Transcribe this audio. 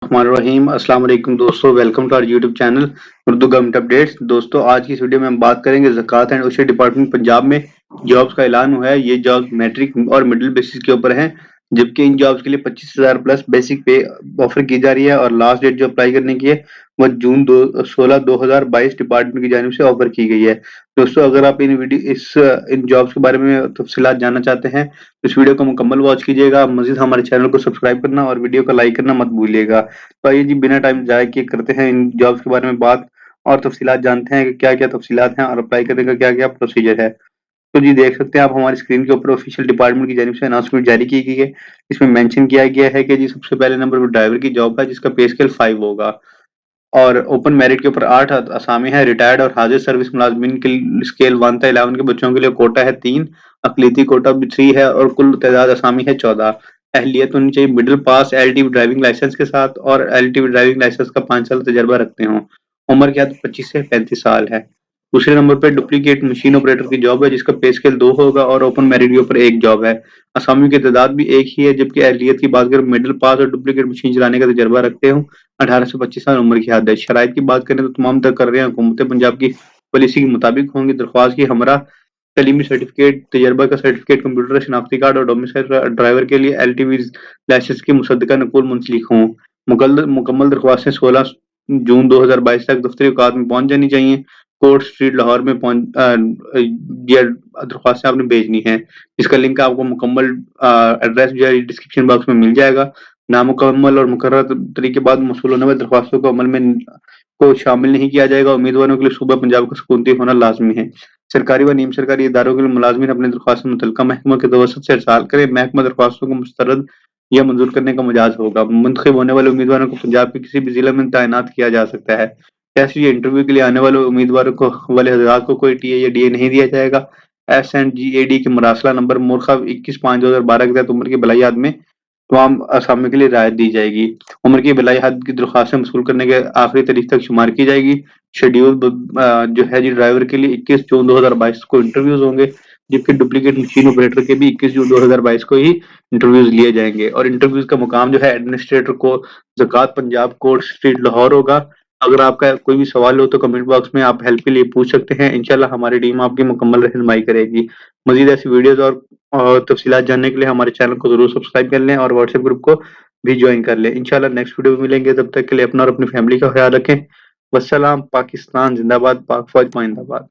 रहीम अस्सलाम वालेकुम दोस्तों, welcome to our YouTube channel Urdu government updates. दोस्तों, आज की इस वीडियो में हम बात करेंगे ज़कात एंड उशर डिपार्टमेंट पंजाब में जॉब्स का ऐलान हुआ है। ये जॉब्स मैट्रिक और मिडिल बेसिस के ऊपर हैं, जबकि इन जॉब्स के लिए 25,000 प्लस बेसिक पे ऑफर की जा रही है और लास्ट डेट जो अप्लाई करने की है वो जून 2022 डिपार्टमेंट की जानिब से ऑफर की गई है। दोस्तों, अगर आप इन जॉब्स के बारे में तफसीलात जानना चाहते हैं तो इस वीडियो को मुकम्मल वॉच कीजिएगा। मजीद हमारे चैनल को सब्सक्राइब करना और वीडियो को लाइक करना मत भूलिएगा। तो आइए जी, बिना टाइम ज़ाया किए करते हैं इन जॉब्स के बारे में बात और तफसीलात जानते हैं कि क्या क्या तफसीलात हैं और अप्लाई करने का क्या क्या प्रोसीजर है। तो जी, देख सकते हैं आप हमारी स्क्रीन के ऊपर ऑफिशियल डिपार्टमेंट की जानिब से अनाउंसमेंट जारी की गई है। इसमें मेंशन किया गया है कि जी सबसे पहले नंबर पर ड्राइवर की जॉब है, जिसका पे स्केल 5 होगा और ओपन मेरिट के ऊपर 8 असामी है। रिटायर्ड और हाजिर सर्विस मुलाजमीन के स्केल 1 से 11 के बच्चों के लिए कोटा है 3, अकलीती कोटा भी 3 है और कुल तादाद असामी है 14। अहलियत होनी चाहिए middle pass LTV driving license के साथ और एलटीवी ड्राइविंग लाइसेंस का 5 साल तजर्बा रखते हों। उम्र की हद 25 से 35 साल है। दूसरे नंबर पर डुप्लीकेट मशीन ऑपरेटर की जॉब है, जिसका पे स्केल 2 होगा और ओपन मेरिट के ऊपर 1 जॉब है। असामियों की तादाद भी एक ही है, जबकि अहलियत की बात करें मिडिल पास और डुप्लीकेट मशीन चलाने का तजर्बा रखते हो। 18 से 25 साल उम्र की हद है। शराइत की बात करें तो तमाम तकर्रियाँ हुकूमत पंजाब की पॉलिसी के मुताबिक होंगी। दरख्वास्त की हमरा तलीमी सर्टिफिकेट, तजर्बा का सर्टिफिकेट, कंप्यूटर शनाख्ती कार्ड और डोमिसाइल ड्राइवर के लिए एलटीवी लाइसेंस की मुसद्दका नकुल मुंसलिक हों। मुकम्मल दरख्वास्तें 16 जून 2022 तक दफ्तरी औकात में पहुंच जानी चाहिए। कोर्ट स्ट्रीट लाहौर में ये दरख्वास्तें आपने भेजनी है, जिसका लिंक आपको मुकम्मल एड्रेस जो है डिस्क्रिप्शन बॉक्स में मिल जाएगा। नामुकम्मल और मुकर्रर तरीके बाद मौसूल होने वाली दरख्वास्तों को अमल में को शामिल नहीं किया जाएगा। उम्मीदवारों के लिए सूबा पंजाब का सकूनती होना लाजमी है। सरकारी व नीम सरकारी इदारों के लिए मुलाजमीन अपनी दरख्वास्त मुतल्लिका महकमा के तवसत से इरसाल करें। महकमा दरख्वास्तों को मुस्तरद या मंजूर करने का मिजाज होगा। मुंतखब होने वाले उम्मीदवारों को पंजाब के किसी भी जिले में तैनात किया जा सकता है। टेस्ट या इंटरव्यू के लिए आने वाले उम्मीदवारों को वाले हजरात को कोई टीए या डीए नहीं दिया जाएगा। SNGAD के मरासला नंबर मुरखा 21/5/2012 के तहत उम्र की बलाई हद में तमाम असामियों के लिए राहत दी जाएगी। उम्र की बलाई हद की दरख्वास्तें वसूल करने के आखिरी तारीख तक शुमार की जाएगी। शेड्यूल जो है जी ड्राइवर के लिए 21 जून 2022 को इंटरव्यूज होंगे, जबकि डुप्लीकेट मशीन ऑपरेटर के भी 21 जून 2022 को ही इंटरव्यूज लिए जाएंगे और इंटरव्यूज का मुकाम जो है एडमिनिस्ट्रेटर को ज़कात पंजाब कोर्ट स्ट्रीट लाहौर होगा। अगर आपका कोई भी सवाल हो तो कमेंट बॉक्स में आप हेल्प के लिए पूछ सकते हैं। इंशाल्लाह हमारी टीम आपकी मुकम्मल रहनुमाई करेगी। मजीद ऐसी वीडियोस और तफसीलात जानने के लिए हमारे चैनल को जरूर सब्सक्राइब कर लें और व्हाट्सएप ग्रुप को भी ज्वाइन कर लें। इंशाल्लाह नेक्स्ट वीडियो में मिलेंगे, तब तक के लिए अपना और अपनी फैमिली का ख्याल रखें। वस्सलाम। पाकिस्तान जिंदाबाद, पाक फौज पाइंदाबाद।